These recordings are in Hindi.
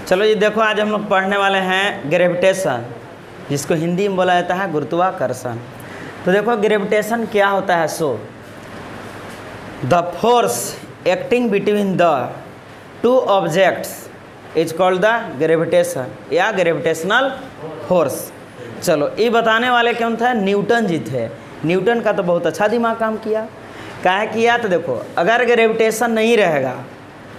चलो जी देखो, आज हम लोग पढ़ने वाले हैं ग्रेविटेशन, जिसको हिंदी में बोला जाता है गुरुत्वाकर्षण। तो देखो ग्रेविटेशन क्या होता है। So the force acting between the two objects is called the gravitation या ग्रेविटेशनल फोर्स। चलो ये बताने वाले कौन थे? न्यूटन जी थे। न्यूटन का तो बहुत अच्छा दिमाग काम किया। काहे किया? तो देखो अगर ग्रेविटेशन नहीं रहेगा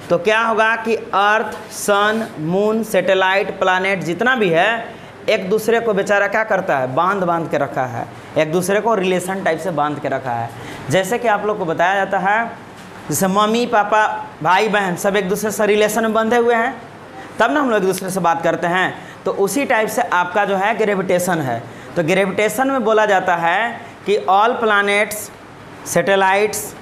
तो क्या होगा कि अर्थ, सन, मून, सैटेलाइट, प्लैनेट जितना भी है एक दूसरे को बेचारा क्या करता है? बांध के रखा है, एक दूसरे को रिलेशन टाइप से बांध के रखा है। जैसे कि आप लोग को बताया जाता है, जैसे मम्मी पापा भाई बहन सब एक दूसरे से रिलेशन में बंधे हुए हैं, तब ना हम लोग एक दूसरे से बात करते हैं। तो उसी टाइप से आपका जो है ग्रेविटेशन है। तो ग्रेविटेशन में बोला जाता है कि ऑल प्लैनेट्स, सैटेलाइट्स,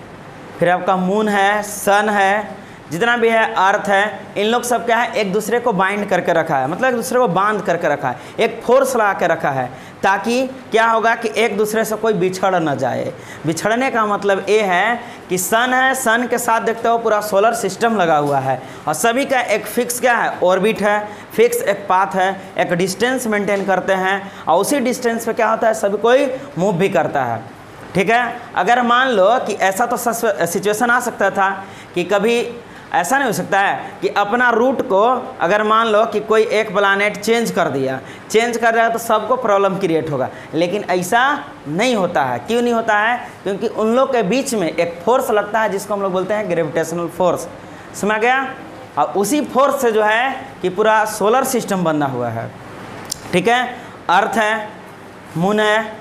फिर आपका मून है, सन है, जितना भी है अर्थ है, इन लोग सब क्या है? एक दूसरे को बाइंड करके रखा है, मतलब एक दूसरे को बांध करके रखा है, एक फोर्स लगा के रखा है, ताकि क्या होगा कि एक दूसरे से कोई बिछड़ न जाए। बिछड़ने का मतलब ये है कि सन है, सन के साथ देखते हो पूरा सोलर सिस्टम लगा हुआ है और सभी का एक फिक्स क्या है? ऑर्बिट है, फिक्स एक पाथ है, एक डिस्टेंस मेंटेन करते हैं और उसी डिस्टेंस पे क्या होता है? सभी कोई मूव भी करता है। ठीक है। अगर मान लो कि ऐसा तो सिचुएशन आ सकता था कि कभी ऐसा नहीं हो सकता है कि अपना रूट को अगर मान लो कि कोई एक प्लैनेट चेंज कर दिया तो सबको प्रॉब्लम क्रिएट होगा, लेकिन ऐसा नहीं होता है। क्यों नहीं होता है? क्योंकि उन लोग के बीच में एक फोर्स लगता है जिसको हम लोग बोलते हैं ग्रेविटेशनल फोर्स। समझ गया? और उसी फोर्स से जो है कि पूरा सोलर सिस्टम बना हुआ है। ठीक है। अर्थ है, मून है,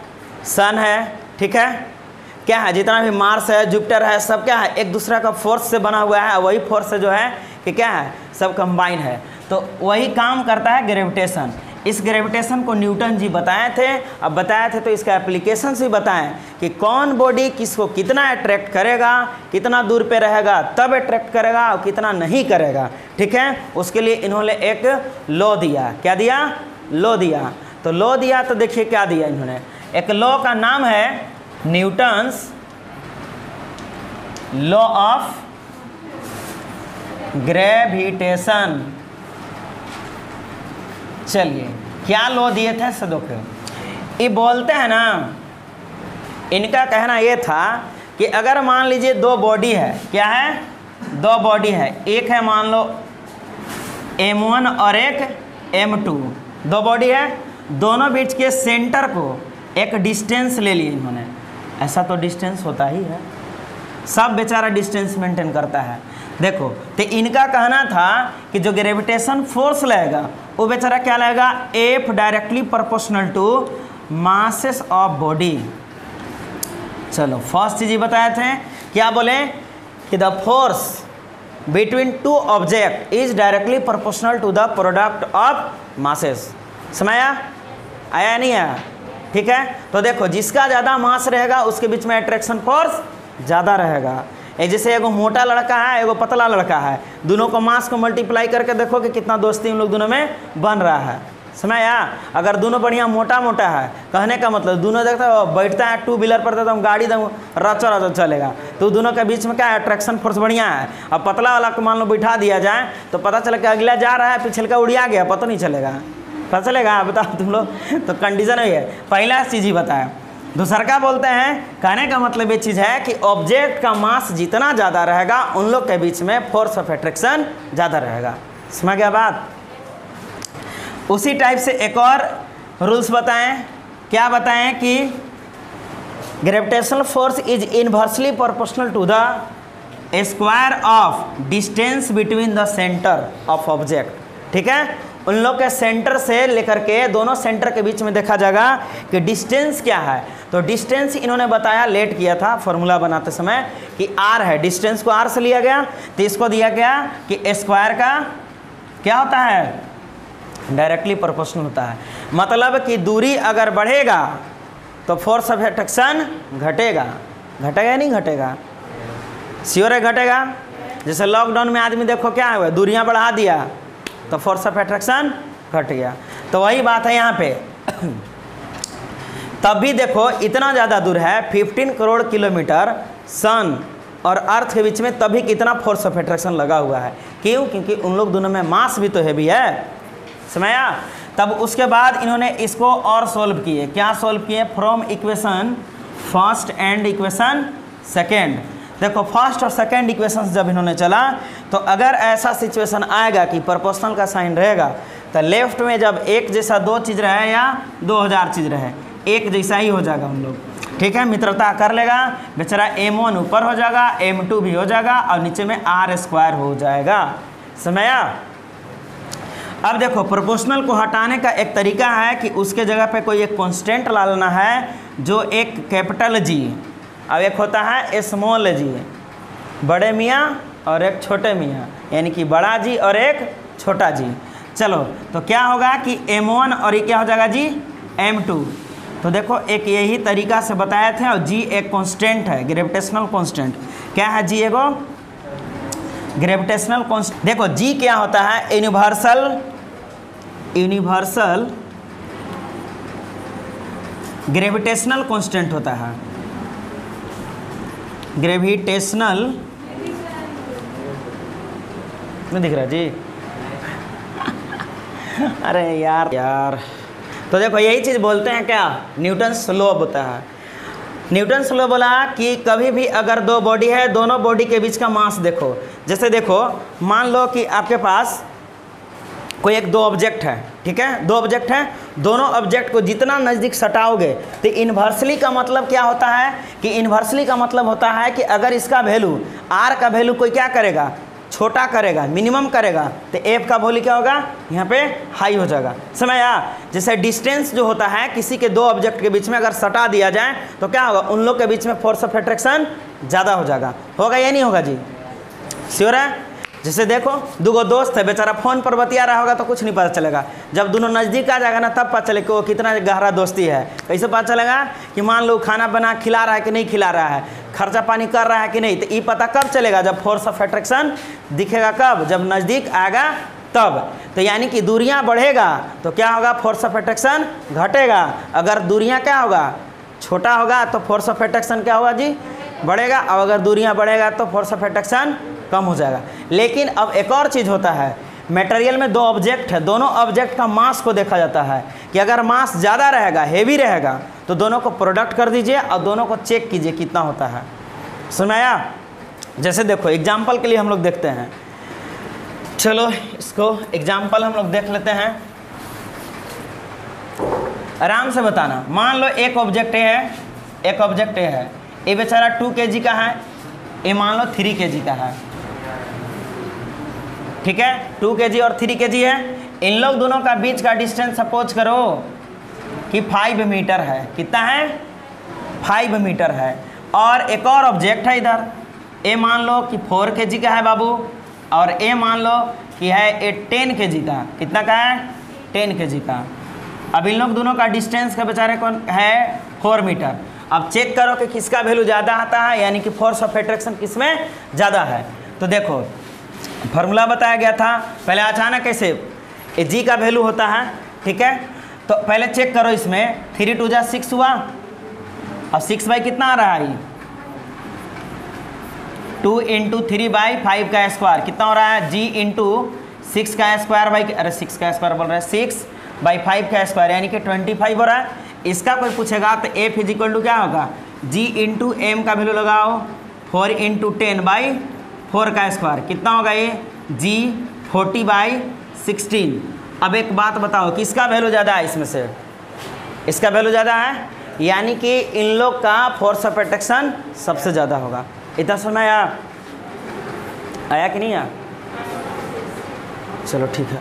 सन है, ठीक है, क्या है? जितना भी मार्स है, जुपिटर है, सब क्या है? एक दूसरे का फोर्स से बना हुआ है। वही फोर्स से जो है कि क्या है? सब कंबाइन है। तो वही काम करता है ग्रेविटेशन। इस ग्रेविटेशन को न्यूटन जी बताए थे। अब बताए थे तो इसका एप्लीकेशन भी बताएं कि कौन बॉडी किसको कितना अट्रैक्ट करेगा, कितना दूर पे रहेगा तब अट्रैक्ट करेगा और कितना नहीं करेगा। ठीक है। उसके लिए इन्होंने एक लॉ दिया। क्या दिया? लॉ दिया। तो लॉ दिया तो देखिए क्या दिया इन्होंने। एक लॉ का नाम है न्यूटन्स लॉ ऑफ ग्रेविटेशन। चलिए क्या लॉ दिए थे? सदोखे ये बोलते हैं ना, इनका कहना ये था कि अगर मान लीजिए दो बॉडी है, क्या है? दो बॉडी है, एक है मान लो M1 और एक M2, दो बॉडी है, दोनों बीच के सेंटर को एक डिस्टेंस ले लिए इन्होंने। ऐसा तो डिस्टेंस होता ही है, सब बेचारा डिस्टेंस मेंटेन करता है। देखो तो इनका कहना था कि जो ग्रेविटेशन फोर्स लगेगा वो बेचारा क्या लगेगा? F directly proportional to masses of body. चलो फर्स्ट चीज बताए थे, क्या बोले कि the force between two object is directly proportional to the product of masses. समझाया? आया नहीं आया? ठीक है। तो देखो जिसका ज़्यादा मास रहेगा उसके बीच में अट्रैक्शन फोर्स ज़्यादा रहेगा। ये जैसे एगो मोटा लड़का है, एगो पतला लड़का है, दोनों को मास को मल्टीप्लाई करके देखो कि कितना दोस्ती उन लोग दोनों में बन रहा है। समझ आया? अगर दोनों बढ़िया मोटा मोटा है, कहने का मतलब दोनों देखता है बैठता है टू व्हीलर पर तो हम गाड़ी एकदम रचा चलेगा, तो दोनों के बीच में क्या है? अट्रैक्शन फोर्स बढ़िया है। अब पतला वाला को मान लो बैठा दिया जाए तो पता चला कि अगला जा रहा है, पिछले का उड़िया गया, पता नहीं चलेगा। पता चलेगा? बताओ तुम लोग। तो कंडीशन है, पहला चीज़ ही बताया। दूसरा क्या बोलते हैं? कहने का मतलब ये चीज़ है कि ऑब्जेक्ट का मास जितना ज़्यादा रहेगा उन लोग के बीच में फोर्स ऑफ अट्रैक्शन ज़्यादा रहेगा। समझ गया बात? उसी टाइप से एक और रूल्स बताएं। क्या बताएं कि gravitational force is inversely proportional to the square of distance between the centre of object. ठीक है। उन लोग के सेंटर से लेकर के दोनों सेंटर के बीच में देखा जाएगा कि डिस्टेंस क्या है। तो डिस्टेंस इन्होंने बताया, लेट किया था फॉर्मूला बनाते समय कि r है, डिस्टेंस को r से लिया गया, तो इसको दिया गया कि स्क्वायर का क्या होता है? डायरेक्टली प्रोपोर्शनल होता है। मतलब कि दूरी अगर बढ़ेगा तो फोर्स ऑफ अट्रैक्शन घटेगा। घटेगा या नहीं घटेगा? श्योर है घटेगा। जैसे लॉकडाउन में आदमी देखो क्या हुआ, दूरियां बढ़ा दिया तो फोर्स ऑफ अट्रैक्शन घट गया। तो वही बात है यहाँ पे। तब भी देखो इतना ज़्यादा दूर है, 15 करोड़ किलोमीटर सन और अर्थ के बीच में तभी कितना फोर्स ऑफ अट्रैक्शन लगा हुआ है। क्यों? क्योंकि उन लोग दोनों में मास भी तो हैवी है। समझा? तब उसके बाद इन्होंने इसको और सोल्व किए। क्या सोल्व किए? From equation first and equation second. देखो फर्स्ट और सेकेंड इक्वेशन जब इन्होंने चला तो अगर ऐसा सिचुएशन आएगा कि प्रोपोर्शनल का साइन रहेगा तो लेफ्ट में जब एक जैसा दो चीज़ रहे या 2000 चीज़ रहे, एक जैसा ही हो जाएगा उन लोग। ठीक है, मित्रता कर लेगा बेचारा। m1 ऊपर हो जाएगा, m2 भी हो जाएगा और नीचे में r² हो जाएगा। समझा? अब देखो प्रोपोर्शनल को हटाने का एक तरीका है कि उसके जगह पे कोई एक कांस्टेंट ला लेना है जो एक कैपिटल G, अब एक होता है स्मॉल g, बड़े मियाँ और एक छोटे मियाँ, यानी कि बड़ा G और एक छोटा G। चलो तो क्या होगा कि m1 और ये क्या हो जाएगा जी, m2। तो देखो एक यही तरीका से बताए थे। और G एक कांस्टेंट है, ग्रेविटेशनल कांस्टेंट। क्या है G? एगो ग्रेविटेशनल कांस्टेंट। देखो G क्या होता है? यूनिवर्सल ग्रेविटेशनल कांस्टेंट होता है। ग्रेविटेशनल नहीं दिख रहा जी? अरे यार तो देखो यही चीज़ बोलते हैं क्या, न्यूटन्स लॉ होता है। न्यूटन्स लॉ बोला कि कभी भी अगर दो बॉडी है, दोनों बॉडी के बीच का मास देखो। जैसे देखो मान लो कि आपके पास कोई एक दो ऑब्जेक्ट है, ठीक है, दो ऑब्जेक्ट हैं, दोनों ऑब्जेक्ट को जितना नज़दीक सटाओगे तो इन्वर्सली का मतलब क्या होता है कि इन्वर्सली का मतलब होता है कि अगर इसका वैल्यू r का वैल्यू कोई क्या करेगा, छोटा करेगा, मिनिमम करेगा, तो f का वैल्यू क्या होगा, यहाँ पे हाई हो जाएगा। समझ आया? जैसे डिस्टेंस जो होता है किसी के दो ऑब्जेक्ट के बीच में अगर सटा दिया जाए तो क्या होगा, उन लोग के बीच में फोर्स ऑफ अट्रैक्शन ज़्यादा हो जाएगा। होगा या नहीं होगा जी? श्योर है? जैसे देखो दो दोस्त है, बेचारा फ़ोन पर बतिया रहा होगा तो कुछ नहीं पता चलेगा। जब दोनों नज़दीक आ जाएगा ना तब पता चले कि वो कितना गहरा दोस्ती है। कैसे पता चलेगा कि मान लो खाना बना खिला रहा है कि नहीं खिला रहा है, खर्चा पानी कर रहा है कि नहीं, तो ये पता कब चलेगा, जब फोर्स ऑफ अट्रैक्शन दिखेगा। कब? जब नज़दीक आएगा तब। तो यानी कि दूरियाँ बढ़ेगा तो क्या होगा, फोर्स ऑफ अट्रैक्शन घटेगा। अगर दूरियाँ क्या होगा, छोटा होगा तो फोर्स ऑफ अट्रैक्शन क्या होगा जी, बढ़ेगा। और अगर दूरियाँ बढ़ेगा तो फोर्स ऑफ अट्रैक्शन कम हो जाएगा। लेकिन अब एक और चीज़ होता है, मटेरियल में दो ऑब्जेक्ट है, दोनों ऑब्जेक्ट का मास को देखा जाता है कि अगर मास ज़्यादा रहेगा, हेवी रहेगा, तो दोनों को प्रोडक्ट कर दीजिए और दोनों को चेक कीजिए कितना होता है। सुनाया? जैसे देखो एग्जाम्पल के लिए हम लोग देखते हैं, चलो इसको एग्जाम्पल हम लोग देख लेते हैं, आराम से बताना। मान लो एक ऑब्जेक्ट है, एक ऑब्जेक्ट है, ये बेचारा 2 kg का है, ये मान लो 3 kg का है। ठीक है, 2 kg और 3 kg है। इन लोग दोनों का बीच का डिस्टेंस सपोज करो कि 5 मीटर है। कितना है? 5 मीटर है। और एक और ऑब्जेक्ट है इधर, ए मान लो कि 4 kg का है बाबू, और ए मान लो कि है ए 10 kg का। कितना का है? 10 kg का। अब इन लोग दोनों का डिस्टेंस का बेचारे कौन है? 4 मीटर। अब चेक करो कि किसका वैल्यू ज़्यादा आता है, यानी कि फोर्स ऑफ अट्रैक्शन किसमें ज़्यादा है। तो देखो फार्मूला बताया गया था, पहले अचानक कैसे ए जी का वैल्यू होता है, ठीक है। तो पहले चेक करो, इसमें 3 2 जा 6 हुआ, और 6 बाई कितना आ रहा है, 2 × 3/5 का स्क्वायर कितना हो रहा है, जी × 6 का स्क्वायर बाई, अरे 6 का स्क्वायर बोल रहा है, 6/5 का स्क्वायर यानी कि 25 हो रहा है। इसका कोई पूछेगा तो F = क्या होगा, G × M का वैल्यू लगाओ, 4 × 10/4 का स्क्वायर कितना होगा ये, G 40/16। अब एक बात बताओ, किसका वैल्यू ज़्यादा है इसमें से? इसका वैल्यू ज़्यादा है, यानी कि इन लोग का फोर्स ऑफ अट्रैक्शन सबसे ज़्यादा होगा। इतना समझ आया कि नहीं आया? चलो ठीक है।